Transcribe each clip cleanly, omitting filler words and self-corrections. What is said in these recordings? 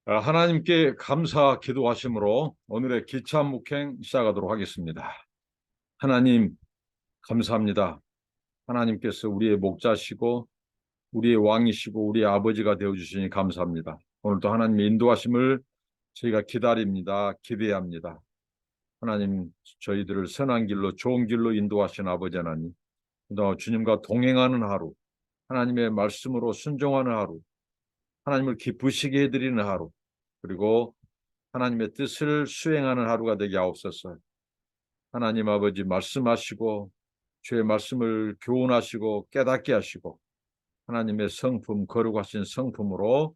하나님께 감사 기도하심으로 오늘의 기차 묵행 시작하도록 하겠습니다. 하나님 감사합니다. 하나님께서 우리의 목자시고 우리의 왕이시고 우리의 아버지가 되어주시니 감사합니다. 오늘도 하나님의 인도하심을 저희가 기다립니다. 기대합니다. 하나님 저희들을 선한 길로 좋은 길로 인도하신 아버지 하나님, 또 주님과 동행하는 하루, 하나님의 말씀으로 순종하는 하루, 하나님을 기쁘시게 해드리는 하루, 그리고 하나님의 뜻을 수행하는 하루가 되게 하옵소서. 하나님 아버지 말씀하시고 주의 말씀을 교훈하시고 깨닫게 하시고 하나님의 성품, 거룩하신 성품으로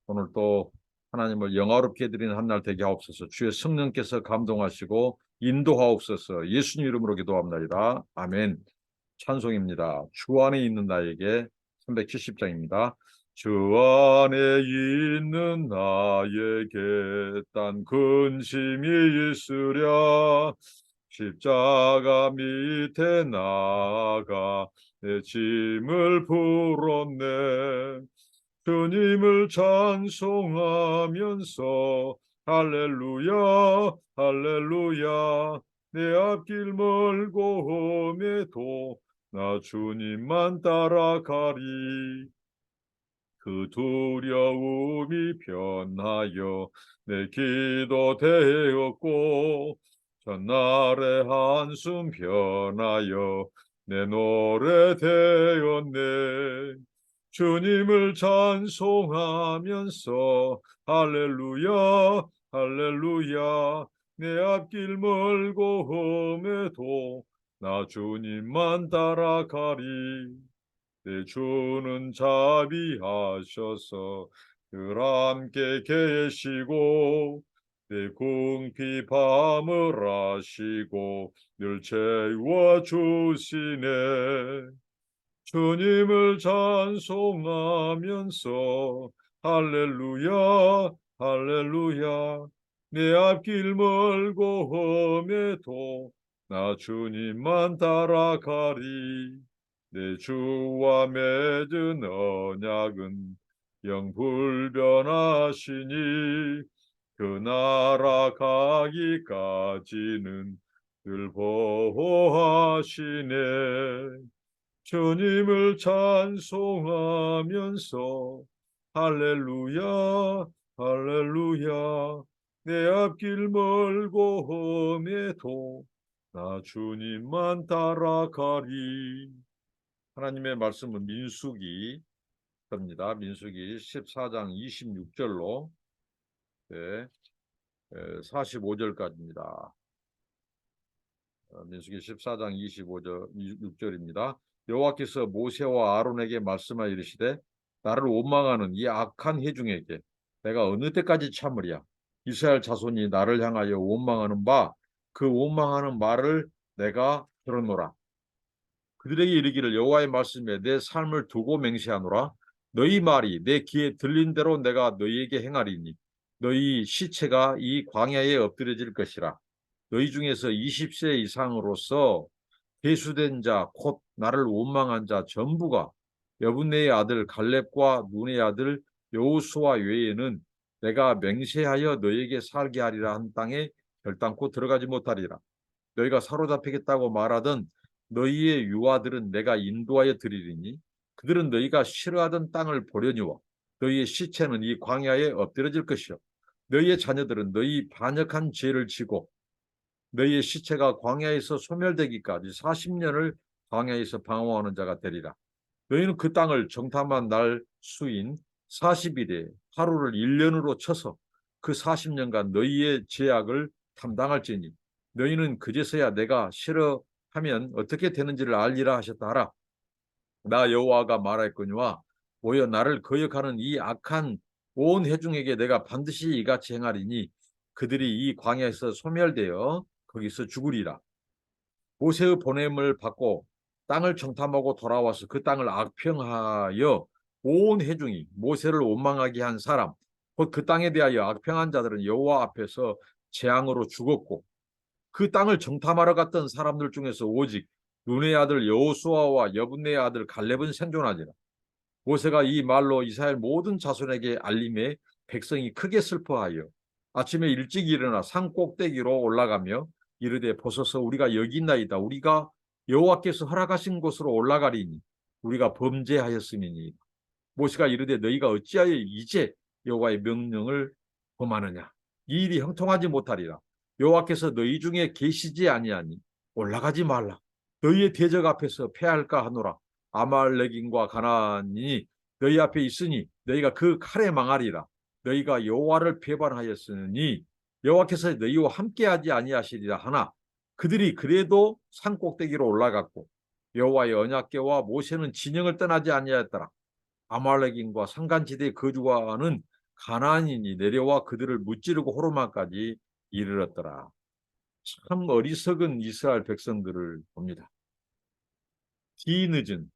오늘 또 하나님을 영화롭게 해드리는 한 날 되게 하옵소서. 주의 성령께서 감동하시고 인도하옵소서. 예수님 이름으로 기도합니다. 아멘. 찬송입니다. 주 안에 있는 나에게 370장입니다. 주 안에 있는 나에게 딴 근심이 있으랴. 십자가 밑에 나가 내 짐을 풀었네. 주님을 찬송하면서 할렐루야 할렐루야. 내 앞길 멀고 험해도 나 주님만 따라가리. 그 두려움이 변하여 내 기도 되었고 전날의 한숨 변하여 내 노래 되었네. 주님을 찬송하면서 할렐루야 할렐루야. 내 앞길 멀고 험해도 나 주님만 따라가리. 내 주는 자비하셔서 늘 함께 계시고 내 궁핍 밤을 아시고 늘 채워주시네. 주님을 찬송하면서 할렐루야 할렐루야. 내 앞길 멀고 험해도 나 주님만 따라가리. 내 주와 맺은 언약은 영불변하시니 그 나라 가기까지는 늘 보호하시네. 주님을 찬송하면서 할렐루야 할렐루야. 내 앞길 멀고 험해도 나 주님만 따라가리. 하나님의 말씀은 민수기입니다. 민수기 14장 26절로 45절까지입니다. 민수기 14장 26절입니다. 여호와께서 모세와 아론에게 말씀하여 이르시되 나를 원망하는 이 악한 회중에게 내가 어느 때까지 참으랴. 이스라엘 자손이 나를 향하여 원망하는 바 그 원망하는 말을 내가 들었노라. 그들에게 이르기를 여호와의 말씀에 내 삶을 두고 맹세하노라. 너희 말이 내 귀에 들린 대로 내가 너희에게 행하리니 너희 시체가 이 광야에 엎드려질 것이라. 너희 중에서 20세 이상으로서 계수된 자 곧 나를 원망한 자 전부가 여분네의 아들 갈렙과 눈의 아들 여호수아 외에는 내가 맹세하여 너희에게 살게 하리라 한 땅에 결단코 들어가지 못하리라. 너희가 사로잡히겠다고 말하던 너희의 유아들은 내가 인도하여 드리리니 그들은 너희가 싫어하던 땅을 보려니와 너희의 시체는 이 광야에 엎드려질 것이요 너희의 자녀들은 너희 반역한 죄를 지고 너희의 시체가 광야에서 소멸되기까지 40년을 광야에서 방황하는 자가 되리라. 너희는 그 땅을 정탐한 날 수인 40일에 하루를 1년으로 쳐서 그 40년간 너희의 죄악을 담당할지니 너희는 그제서야 내가 싫어하면 어떻게 되는지를 알리라 하셨다 하라. 나 여호와가 말하였거니와 오여 나를 거역하는 이 악한 온 회중에게 내가 반드시 이같이 행하리니 그들이 이 광야에서 소멸되어 거기서 죽으리라. 모세의 보냄을 받고 땅을 정탐하고 돌아와서 그 땅을 악평하여 온 회중이 모세를 원망하게 한 사람 곧 그 땅에 대하여 악평한 자들은 여호와 앞에서 재앙으로 죽었고 그 땅을 정탐하러 갔던 사람들 중에서 오직 눈의 아들 여호수아와 여분네의 아들 갈렙은 생존하니라. 모세가 이 말로 이스라엘 모든 자손에게 알림해 백성이 크게 슬퍼하여 아침에 일찍 일어나 산 꼭대기로 올라가며 이르되 보소서 우리가 여기 있나이다. 우리가 여호와께서 허락하신 곳으로 올라가리니 우리가 범죄하였음이니. 모세가 이르되 너희가 어찌하여 이제 여호와의 명령을 범하느냐. 이 일이 형통하지 못하리라. 여호와께서 너희 중에 계시지 아니하니 올라가지 말라. 너희의 대적 앞에서 패할까 하노라. 아말렉인과 가나안이 너희 앞에 있으니 너희가 그 칼에 망하리라. 너희가 여호와를 배반하였으니 여호와께서 너희와 함께하지 아니하시리라 하나 그들이 그래도 산 꼭대기로 올라갔고 여호와의 언약궤와 모세는 진영을 떠나지 아니하였더라. 아말렉인과 산간지대에 거주하는 가나안인이 내려와 그들을 무찌르고 호르마까지 이르렀더라. 참 어리석은 이스라엘 백성들을 봅니다. 뒤늦은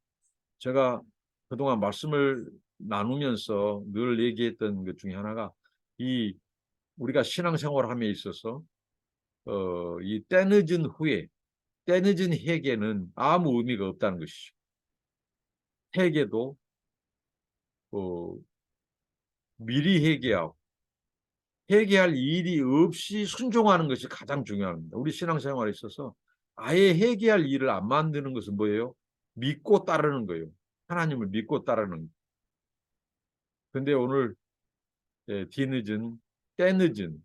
제가 그동안 말씀을 나누면서 늘 얘기했던 것 중에 하나가 이 우리가 신앙생활함에 있어서 이 때늦은 후에 때늦은 회개는 아무 의미가 없다는 것이죠. 회개도 미리 회개하고 회개할 일이 없이 순종하는 것이 가장 중요합니다. 우리 신앙생활에 있어서 아예 회개할 일을 안 만드는 것은 뭐예요? 믿고 따르는 거예요. 하나님을 믿고 따르는 거예요. 근데 오늘 뒤늦은 때늦은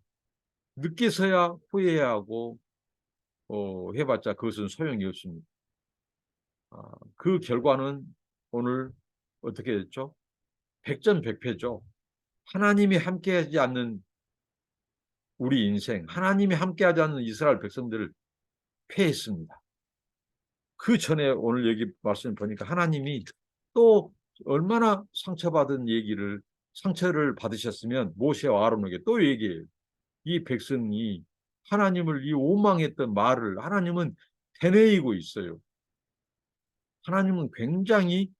늦게서야 후회해야 하고 해봤자 그것은 소용이 없습니다. 그 결과는 오늘 어떻게 됐죠? 백전백패죠. 하나님이 함께하지 않는 우리 인생, 하나님이 함께하지 않는 이스라엘 백성들을 패했습니다. 그 전에 오늘 여기 말씀 보니까 하나님이 또 얼마나 상처를 받으셨으면 모세와 아론에게 또 얘기해요. 이 백성이 하나님을 이 오망했던 말을 하나님은 되뇌이고 있어요. 하나님은 굉장히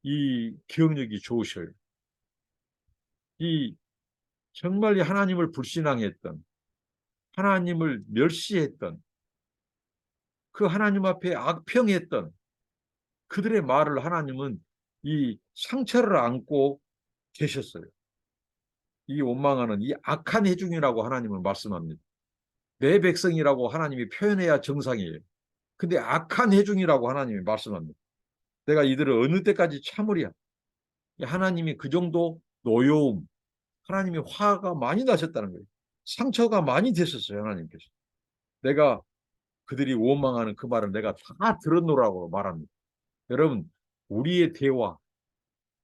이 기억력이 좋으셔요. 이 정말 하나님을 불신앙했던 하나님을 멸시했던 그 하나님 앞에 악평했던 그들의 말을 하나님은 이 상처를 안고 계셨어요. 이 원망하는 이 악한 해중이라고 하나님은 말씀합니다. 내 백성이라고 하나님이 표현해야 정상이에요. 근데 악한 해중이라고 하나님이 말씀합니다. 내가 이들을 어느 때까지 참으랴. 하나님이 그 정도 노여움, 하나님이 화가 많이 나셨다는 거예요. 상처가 많이 됐었어요, 하나님께서. 내가 그들이 원망하는 그 말을 내가 다 들었노라고 말합니다. 여러분, 우리의 대화,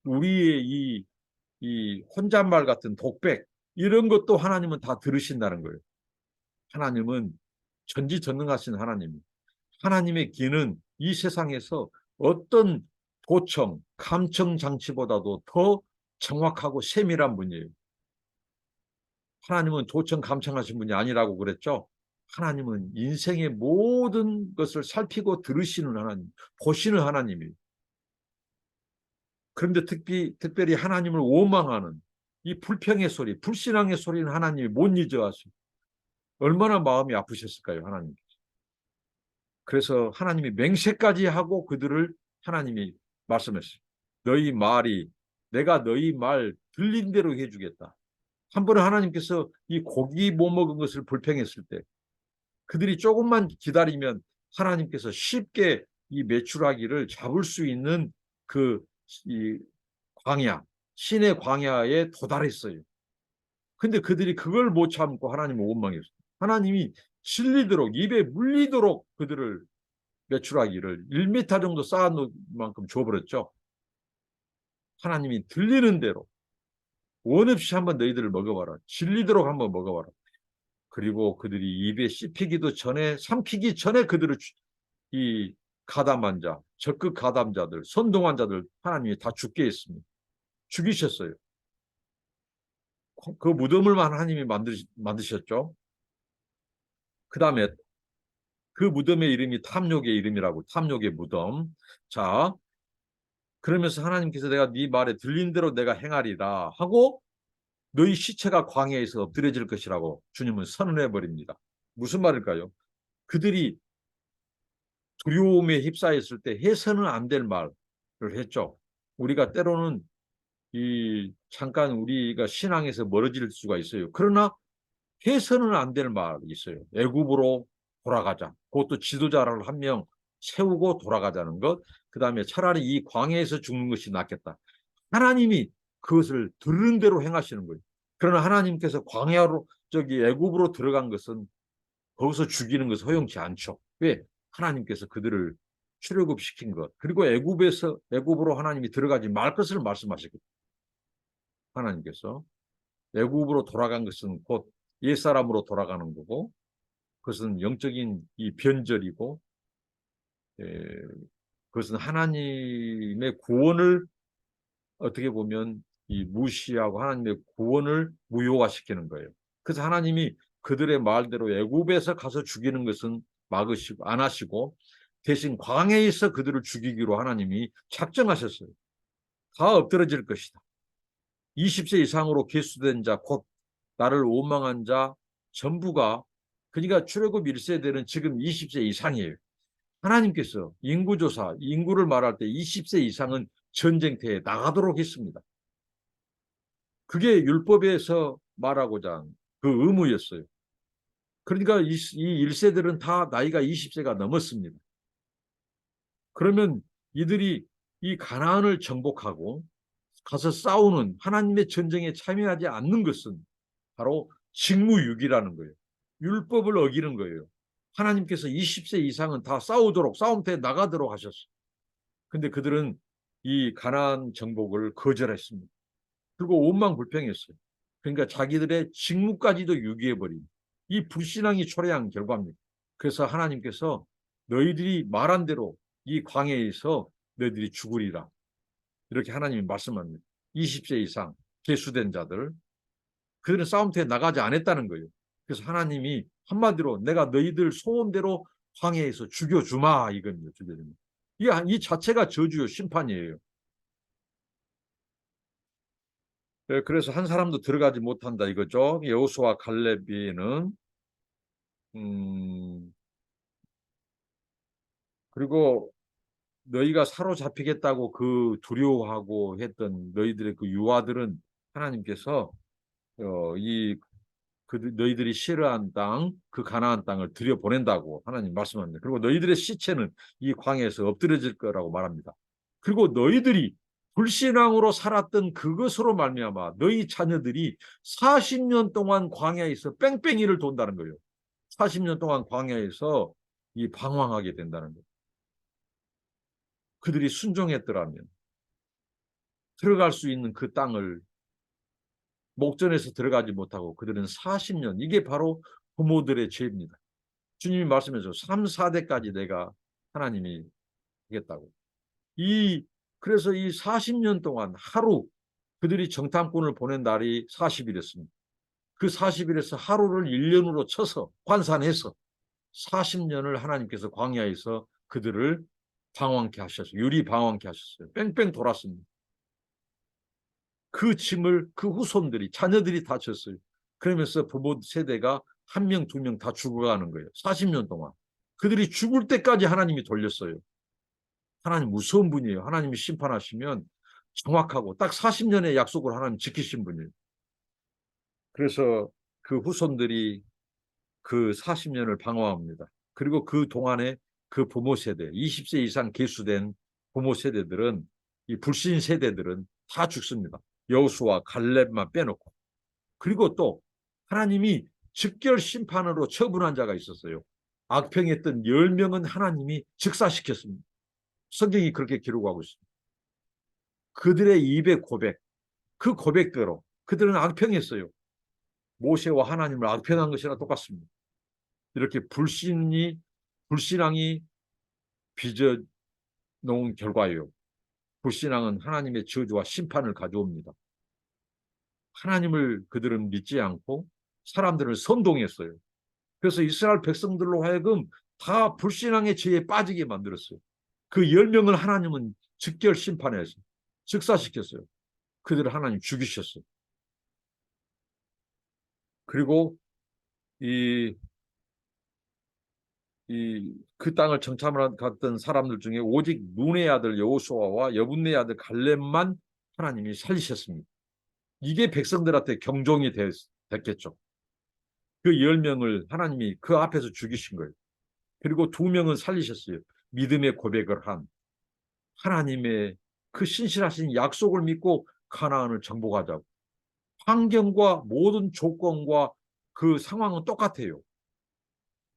우리의 이 혼잣말 같은 독백, 이런 것도 하나님은 다 들으신다는 거예요. 하나님은 전지전능하신 하나님. 하나님의 귀는 이 세상에서 어떤 도청, 감청 장치보다도 더 정확하고 세밀한 분이에요. 하나님은 도청 감청하신 분이 아니라고 그랬죠. 하나님은 인생의 모든 것을 살피고 들으시는 하나님, 보시는 하나님이에요. 그런데 특별히 하나님을 원망하는 이 불평의 소리, 불신앙의 소리는 하나님이 못 잊어하시고 얼마나 마음이 아프셨을까요, 하나님. 그래서 하나님이 맹세까지 하고 그들을 하나님이 말씀했어요. 너희 말이 내가 너희 말 들린 대로 해주겠다. 한 번은 하나님께서 이 고기 못 먹은 것을 불평했을 때 그들이 조금만 기다리면 하나님께서 쉽게 이 메추라기를 잡을 수 있는 이 광야, 신의 광야에 도달했어요. 근데 그들이 그걸 못 참고 하나님을 원망했어요. 하나님이 질리도록 입에 물리도록 그들을 메추라기를 1m 정도 쌓아놓을 만큼 줘버렸죠. 하나님이 들리는 대로 원 없이 한번 너희들을 먹어봐라. 질리도록 한번 먹어봐라. 그리고 그들이 입에 씹히기도 전에 삼키기 전에 그들을 이 가담한 자, 적극 가담자들, 선동한 자들 하나님이 다 죽게 했습니다. 죽이셨어요. 그 무덤을만 하나님이 만드셨죠. 그 다음에 그 무덤의 이름이 탐욕의 이름이라고, 탐욕의 무덤. 자, 그러면서 하나님께서 내가 네 말에 들린 대로 내가 행하리라 하고 너희 시체가 광야에서 엎드려질 것이라고 주님은 선언해 버립니다. 무슨 말일까요? 그들이 두려움에 휩싸였을 때 해서는 안 될 말을 했죠. 우리가 때로는 잠깐 우리가 신앙에서 멀어질 수가 있어요. 그러나 해서는 안 될 말이 있어요. 애굽으로 돌아가자. 그것도 지도자를 한 명 세우고 돌아가자는 것. 그다음에 차라리 이 광야에서 죽는 것이 낫겠다. 하나님이 그것을 들은 대로 행하시는 거예요. 그러나 하나님께서 광야로 애굽으로 들어간 것은 거기서 죽이는 것은 허용치 않죠. 왜? 하나님께서 그들을 출애굽시킨 것. 그리고 애굽으로 하나님이 들어가지 말 것을 말씀하셨거든요. 하나님께서 애굽으로 돌아간 것은 곧 옛사람으로 돌아가는 거고 그것은 영적인 이 변절이고 그것은 하나님의 구원을 어떻게 보면 무시하고 하나님의 구원을 무효화시키는 거예요. 그래서 하나님이 그들의 말대로 애굽에서 가서 죽이는 것은 막으시고 안 하시고 대신 광야에서 그들을 죽이기로 하나님이 작정하셨어요. 다 엎드러질 것이다. 20세 이상으로 계수된 자, 곧 나를 원망한 자 전부가 그러니까 출애굽 1세대는 지금 20세 이상이에요. 하나님께서 인구조사, 인구를 말할 때 20세 이상은 전쟁터에 나가도록 했습니다. 그게 율법에서 말하고자 한 그 의무였어요. 그러니까 이 1세들은 다 나이가 20세가 넘었습니다. 그러면 이들이 이 가나안을 정복하고 가서 싸우는 하나님의 전쟁에 참여하지 않는 것은 바로 직무유기라는 거예요. 율법을 어기는 거예요. 하나님께서 20세 이상은 다 싸우도록 싸움터에 나가도록 하셨어요. 근데 그들은 이 가나안 정복을 거절했습니다. 그리고 원망불평했어요. 그러니까 자기들의 직무까지도 유기해버린 이 불신앙이 초래한 결과입니다. 그래서 하나님께서 너희들이 말한 대로 이 광야에서 너희들이 죽으리라. 이렇게 하나님이 말씀합니다. 20세 이상 계수된 자들 그들은 싸움터에 나가지 않았다는 거예요. 그래서 하나님이 한마디로 내가 너희들 소원대로 광야에서 죽여주마 이겁니다. 죽여주마. 이 자체가 저주요 심판이에요. 그래서 한 사람도 들어가지 못한다 이거죠. 여호수아 갈렙이는 그리고 너희가 사로잡히겠다고 그 두려워하고 했던 너희들의 그 유아들은 하나님께서 이 너희들이 싫어한 땅, 그 가나안 땅을 들여보낸다고 하나님 말씀합니다. 그리고 너희들의 시체는 이 광야에서 엎드려질 거라고 말합니다. 그리고 너희들이 불신앙으로 살았던 그것으로 말미암아 너희 자녀들이 40년 동안 광야에서 뺑뺑이를 돈다는 거예요. 40년 동안 광야에서 방황하게 된다는 거예요. 그들이 순종했더라면 들어갈 수 있는 그 땅을 목전에서 들어가지 못하고 그들은 40년 이게 바로 부모들의 죄입니다. 주님이 말씀해서 3, 4대까지 내가 하나님이 하겠다고. 그래서 이 40년 동안 하루 그들이 정탐꾼을 보낸 날이 40일이었습니다. 그 40일에서 하루를 1년으로 쳐서 환산해서 40년을 하나님께서 광야에서 그들을 방황케 하셨어요. 유리 방황케 하셨어요. 뺑뺑 돌았습니다. 그 짐을 그 후손들이 자녀들이 다 졌어요. 그러면서 부모 세대가 한 명, 두 명 다 죽어가는 거예요. 40년 동안. 그들이 죽을 때까지 하나님이 돌렸어요. 하나님 무서운 분이에요. 하나님이 심판하시면 정확하고 딱 40년의 약속을 하나님 지키신 분이에요. 그래서 그 후손들이 그 40년을 방황합니다. 그리고 그 동안에 그 부모 세대, 20세 이상 계수된 부모 세대들은 이 불신 세대들은 다 죽습니다. 여호수아 갈렙만 빼놓고. 그리고 또 하나님이 즉결 심판으로 처분한 자가 있었어요. 악평했던 10명은 하나님이 즉사시켰습니다. 성경이 그렇게 기록하고 있습니다. 그들의 입의 고백, 그 고백대로 그들은 악평했어요. 모세와 하나님을 악평한 것이나 똑같습니다. 이렇게 불신앙이 빚어놓은 결과예요. 불신앙은 하나님의 저주와 심판을 가져옵니다. 하나님을 그들은 믿지 않고 사람들을 선동했어요. 그래서 이스라엘 백성들로 하여금 다 불신앙의 죄에 빠지게 만들었어요. 그 10명을 하나님은 즉결 심판해서 즉사시켰어요. 그들을 하나님 죽이셨어요. 그리고 이 그 땅을 정탐하러 갔던 사람들 중에 오직 눈의 아들 여호수아와 여분의 아들 갈렙만 하나님이 살리셨습니다. 이게 백성들한테 경종이 됐겠죠. 그 10명을 하나님이 그 앞에서 죽이신 거예요. 그리고 2명은 살리셨어요. 믿음의 고백을 한 하나님의 그 신실하신 약속을 믿고 가나안을 정복하자고. 환경과 모든 조건과 그 상황은 똑같아요.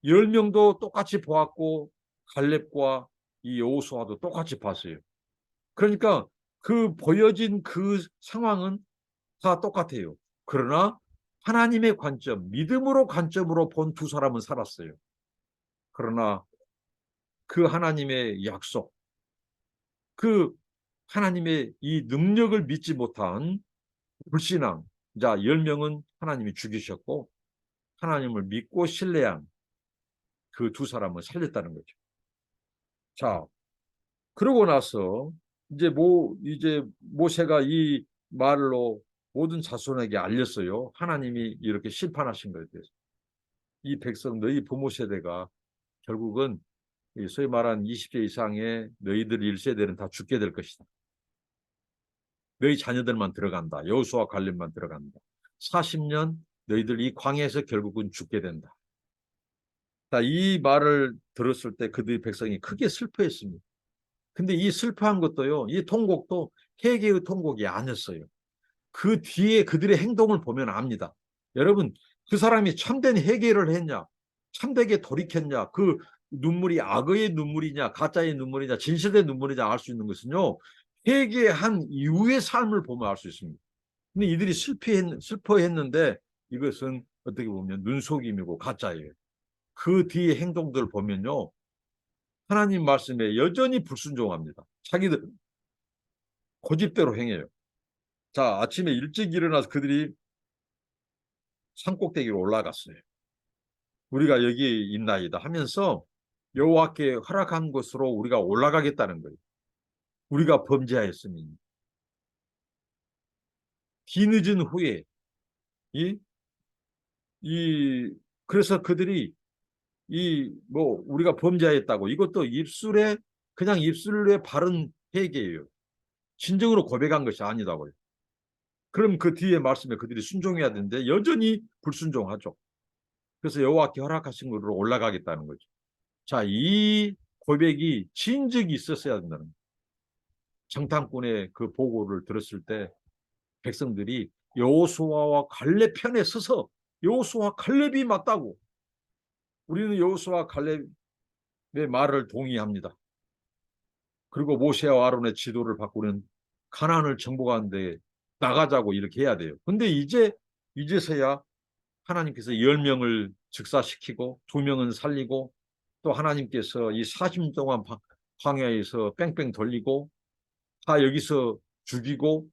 10명도 똑같이 보았고 갈렙과 이 여호수아도 똑같이 봤어요. 그러니까 그 보여진 그 상황은 다 똑같아요. 그러나 하나님의 관점, 믿음으로 관점으로 본 2사람은 살았어요. 그러나 그 하나님의 약속, 그 하나님의 이 능력을 믿지 못한 불신앙 자 10명은 하나님이 죽이셨고 하나님을 믿고 신뢰한 그 2사람을 살렸다는 거죠. 자, 그러고 나서 이제 모세가 이 말로 모든 자손에게 알렸어요. 하나님이 이렇게 심판하신 것에 대해서. 이 백성 너희 부모 세대가 결국은 소위 말한 20세 이상의 너희들 1세대는 다 죽게 될 것이다. 너희 자녀들만 들어간다. 여호수아 갈렙만 들어간다. 40년 너희들 이 광야에서 결국은 죽게 된다. 자, 이 말을 들었을 때 그들의 백성이 크게 슬퍼했습니다. 근데 이 슬퍼한 것도요, 이 통곡도 회개의 통곡이 아니었어요. 그 뒤에 그들의 행동을 보면 압니다. 여러분, 그 사람이 참된 회개를 했냐, 참되게 돌이켰냐, 그 눈물이 악의 눈물이냐, 가짜의 눈물이냐, 진실의 눈물이냐 알 수 있는 것은요, 회개한 이후의 삶을 보면 알 수 있습니다. 근데 이들이 슬퍼했는데 이것은 어떻게 보면 눈속임이고 가짜예요. 그 뒤의 행동들을 보면요, 하나님 말씀에 여전히 불순종합니다. 자기들 고집대로 행해요. 자, 아침에 일찍 일어나서 그들이 산꼭대기로 올라갔어요. 우리가 여기 있나이다 하면서 여호와께 허락한 곳으로 우리가 올라가겠다는 거예요. 우리가 범죄하였으니 뒤늦은 후에 이, 그래서 그들이 우리가 범죄하였다고 이것도 그냥 입술에 바른 회개예요. 진정으로 고백한 것이 아니다고요. 그럼 그 뒤에 말씀에 그들이 순종해야 되는데 여전히 불순종하죠. 그래서 여호와께 허락하신 곳으로 올라가겠다는 거죠. 자, 이 고백이 진즉이 있었어야 된다는 거예요. 정탐꾼의 그 보고를 들었을 때 백성들이 여호수아와 갈렙 편에 서서 여호수아 갈렙이 맞다고 우리는 여호수아 갈렙의 말을 동의합니다. 그리고 모세와 아론의 지도를 바꾸는 가나안을 정복하는데 나가자고 이렇게 해야 돼요. 근데 이제서야 하나님께서 10명을 즉사시키고 2명은 살리고 또 하나님께서 이 40년 동안 광야에서 뺑뺑 돌리고 다 여기서 죽이고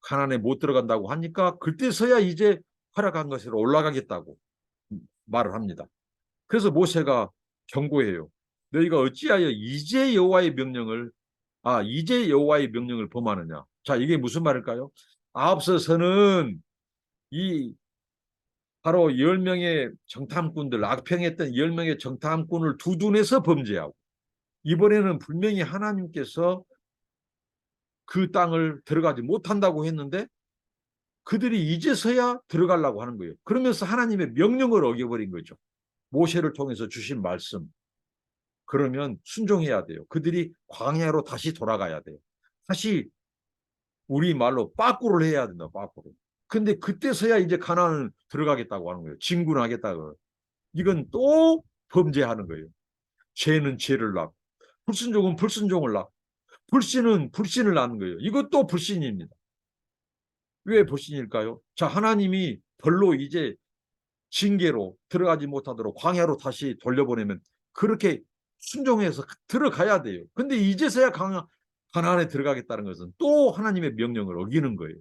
가나안에 못 들어간다고 하니까 그때서야 이제 허락한 것으로 올라가겠다고 말을 합니다. 그래서 모세가 경고해요. 너희가 어찌하여 이제 여호와의 명령을 범하느냐. 자, 이게 무슨 말일까요? 앞서서는 이 바로 10명의 정탐꾼들, 악평했던 10명의 정탐꾼을 두둔해서 범죄하고 이번에는 분명히 하나님께서 그 땅을 들어가지 못한다고 했는데 그들이 이제서야 들어가려고 하는 거예요. 그러면서 하나님의 명령을 어겨버린 거죠. 모세를 통해서 주신 말씀. 그러면 순종해야 돼요. 그들이 광야로 다시 돌아가야 돼요. 다시 우리말로 빠꾸를 해야 된다. 빠꾸를. 근데 그때서야 이제 가나안을 들어가겠다고 하는 거예요. 진군하겠다고. 이건 또 범죄하는 거예요. 죄는 죄를 낳고 불순종은 불순종을 낳고 불신은 불신을 낳는 거예요. 이것도 불신입니다. 왜 불신일까요? 자, 하나님이 벌로 이제 징계로 들어가지 못하도록 광야로 다시 돌려보내면 그렇게 순종해서 들어가야 돼요. 근데 이제서야 가나안에 들어가겠다는 것은 또 하나님의 명령을 어기는 거예요.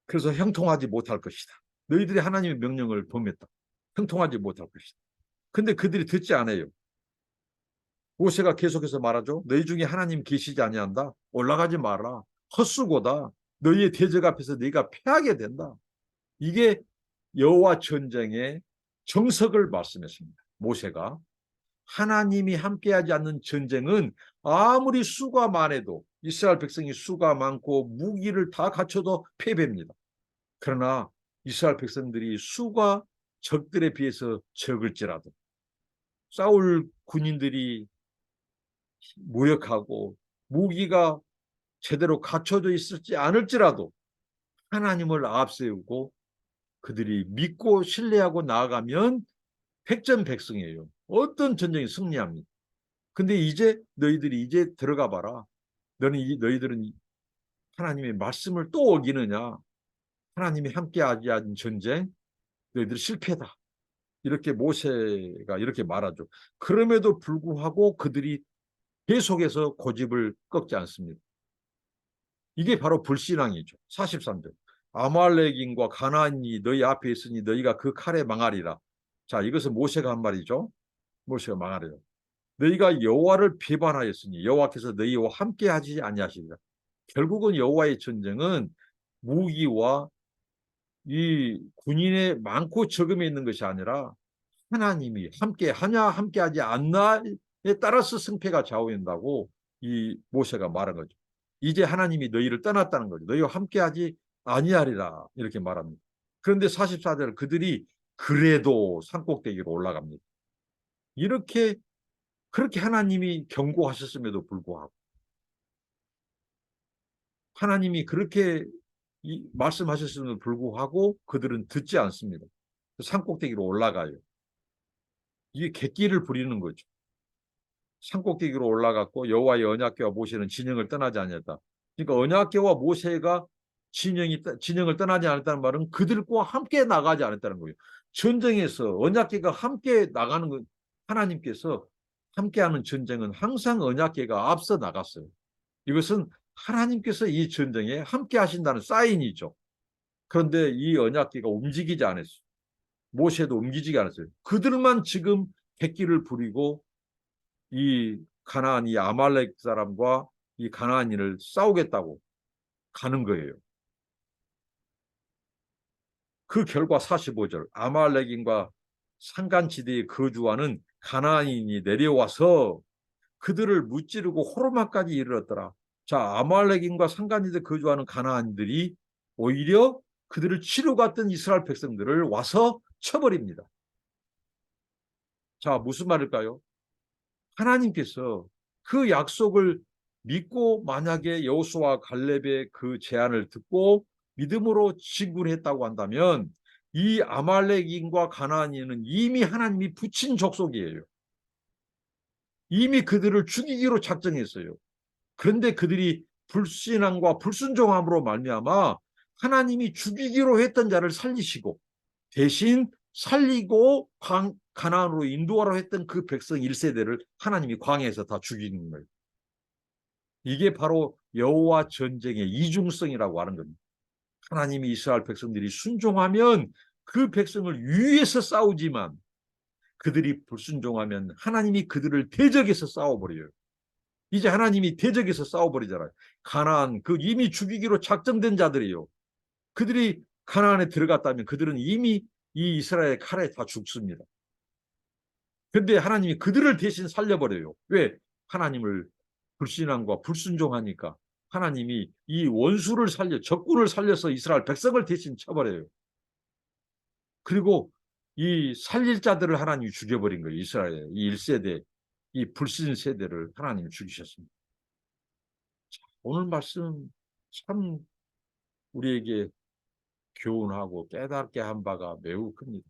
그래서 형통하지 못할 것이다. 너희들이 하나님의 명령을 범했다. 형통하지 못할 것이다. 근데 그들이 듣지 않아요. 모세가 계속해서 말하죠. 너희 중에 하나님 계시지 아니한다. 올라가지 마라. 헛수고다. 너희의 대적 앞에서 너희가 패하게 된다. 이게 여호와 전쟁의 정석을 말씀했습니다. 모세가 하나님이 함께하지 않는 전쟁은 아무리 수가 많아도 이스라엘 백성이 수가 많고 무기를 다 갖춰도 패배입니다. 그러나 이스라엘 백성들이 수가 적들에 비해서 적을지라도 싸울 군인들이 무력하고 무기가 제대로 갖춰져 있을지 않을지라도 하나님을 앞세우고 그들이 믿고 신뢰하고 나아가면 백전백승이에요. 어떤 전쟁이 승리합니다. 근데 이제 너희들이 이제 들어가 봐라. 너희들은 하나님의 말씀을 또 어기느냐. 하나님이 함께하지 않은 전쟁 너희들 실패다. 이렇게 모세가 이렇게 말하죠. 그럼에도 불구하고 그들이 계속해서 고집을 꺾지 않습니다. 이게 바로 불신앙이죠. 43절. 아말렉인과 가나안이 너희 앞에 있으니 너희가 그 칼에 망하리라. 자, 이것은 모세가 한 말이죠. 모세가 망하리라. 너희가 여호와를 비방하였으니 여호와께서 너희와 함께하지 아니하시리라. 결국은 여호와의 전쟁은 무기와 이 군인의 많고 적음에 있는 것이 아니라 하나님이 함께하냐 함께하지 않나에 따라서 승패가 좌우된다고 이 모세가 말한 거죠. 이제 하나님이 너희를 떠났다는 거죠. 너희와 함께하지 아니하리라 이렇게 말합니다. 그런데 44절 그들이 그래도 산꼭대기로 올라갑니다. 이렇게 그렇게 하나님이 경고하셨음에도 불구하고 하나님이 그렇게 말씀하셨음에도 불구하고 그들은 듣지 않습니다. 산꼭대기로 올라가요. 이게 객기를 부리는 거죠. 산꼭대기로 올라갔고 여호와의 언약궤와 모세는 진영을 떠나지 않았다. 그러니까 언약궤와 모세가 진영을 떠나지 않았다는 말은 그들과 함께 나가지 않았다는 거예요. 전쟁에서 언약궤가 함께 나가는 건 하나님께서 함께하는 전쟁은 항상 언약궤가 앞서 나갔어요. 이것은 하나님께서 이 전쟁에 함께 하신다는 사인이죠. 그런데 이 언약궤가 움직이지 않았어요. 모세도 움직이지 않았어요. 그들만 지금 객기를 부리고 이 가나안 이 아말렉 사람과 이 가나안인을 싸우겠다고 가는 거예요. 그 결과 45절 아말렉인과 산간지대에 거주하는 가나안인이 내려와서 그들을 무찌르고 호르마까지 이르렀더라. 자, 아말렉인과 산간지대에 거주하는 가나안인들이 오히려 그들을 치러 갔던 이스라엘 백성들을 와서 쳐버립니다. 자, 무슨 말일까요? 하나님께서 그 약속을 믿고 만약에 여호수아와 갈렙의 그 제안을 듣고 믿음으로 진군했다고 한다면 이 아말렉인과 가나안인은 이미 하나님이 붙인 족속이에요. 이미 그들을 죽이기로 작정했어요. 그런데 그들이 불신앙과 불순종함으로 말미암아 하나님이 죽이기로 했던 자를 살리시고 대신 살리고 가나안으로 인도하러 했던 그 백성 1세대를 하나님이 광야에서 다 죽이는 거예요. 이게 바로 여호와 전쟁의 이중성이라고 하는 겁니다. 하나님이 이스라엘 백성들이 순종하면 그 백성을 위해서 싸우지만 그들이 불순종하면 하나님이 그들을 대적해서 싸워버려요. 이제 하나님이 대적해서 싸워버리잖아요. 가나안 그 이미 죽이기로 작정된 자들이요. 그들이 가나안에 들어갔다면 그들은 이미 이 이스라엘 칼에 다 죽습니다. 그런데 하나님이 그들을 대신 살려버려요. 왜? 하나님을 불신앙과 불순종하니까 하나님이 이 원수를 살려 적군을 살려서 이스라엘 백성을 대신 쳐버려요. 그리고 이 살릴 자들을 하나님이 죽여버린 거예요. 이스라엘 이 1세대 이 불신 세대를 하나님이 죽이셨습니다. 오늘 말씀 참 우리에게 교훈하고 깨닫게 한 바가 매우 큽니다.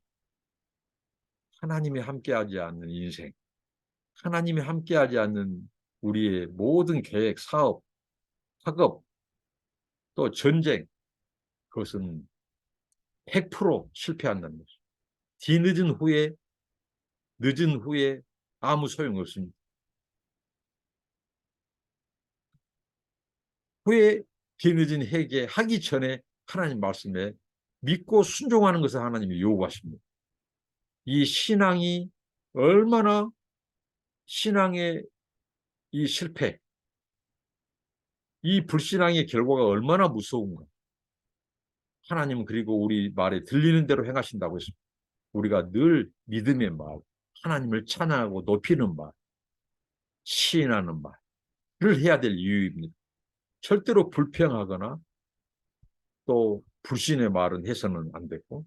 하나님이 함께하지 않는 인생, 하나님이 함께하지 않는 우리의 모든 계획, 사업, 학업, 또 전쟁, 그것은 100% 실패한다는 것이죠. 늦은 후에 아무 소용없습니다. 후에 뒤늦은 회개하기 전에 하나님 말씀에 믿고 순종하는 것을 하나님이 요구하십니다. 이 신앙이 얼마나 신앙의 이 실패, 이 불신앙의 결과가 얼마나 무서운가. 하나님은 그리고 우리 말에 들리는 대로 행하신다고 했습니다. 우리가 늘 믿음의 말, 하나님을 찬양하고 높이는 말, 시인하는 말을 해야 될 이유입니다. 절대로 불평하거나 또 불신의 말은 해서는 안 되고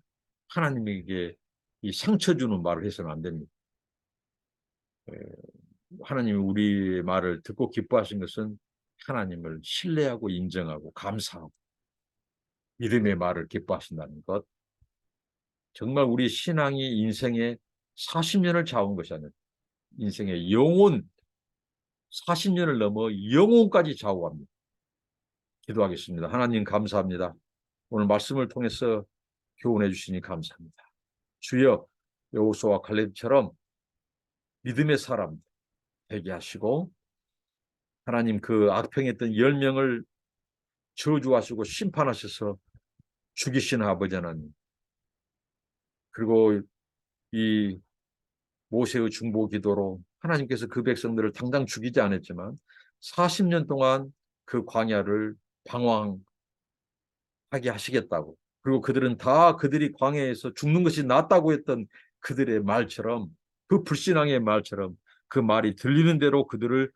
하나님에게 이 상처 주는 말을 해서는 안 됩니다. 하나님이 우리의 말을 듣고 기뻐하신 것은 하나님을 신뢰하고 인정하고 감사하고 믿음의 말을 기뻐하신다는 것. 정말 우리 신앙이 인생의 40년을 좌우한 것이 아니라 인생의 영혼 40년을 넘어 영혼까지 좌우합니다. 기도하겠습니다. 하나님 감사합니다. 오늘 말씀을 통해서 교훈해 주시니 감사합니다. 주여 여호수아와 갈렙처럼 믿음의 사람 되게 하시고 하나님 그 악평했던 10명을 저주하시고 심판하셔서 죽이시는 아버지 하나님 그리고 이 모세의 중보 기도로 하나님께서 그 백성들을 당장 죽이지 않았지만 40년 동안 그 광야를 방황하게 하시겠다고 그리고 그들은 다 그들이 광야에서 죽는 것이 낫다고 했던 그들의 말처럼 그 불신앙의 말처럼 그 말이 들리는 대로 그들을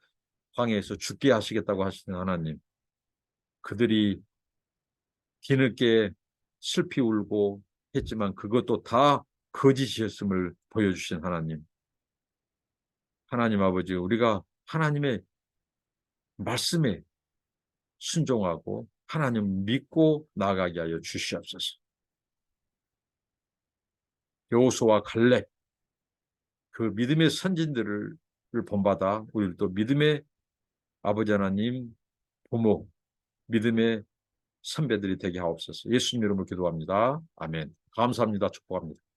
광야에서 죽게 하시겠다고 하시는 하나님 그들이 뒤늦게 슬피 울고 했지만 그것도 다 거짓이었음을 보여주신 하나님 하나님 아버지 우리가 하나님의 말씀에 순종하고 하나님 믿고 나아가게 하여 주시옵소서. 여호수아와 갈렙 그 믿음의 선진들을 본받아 우리도 믿음의 아버지 하나님 부모 믿음의 선배들이 되게 하옵소서. 예수님 이름으로 기도합니다. 아멘. 감사합니다. 축복합니다.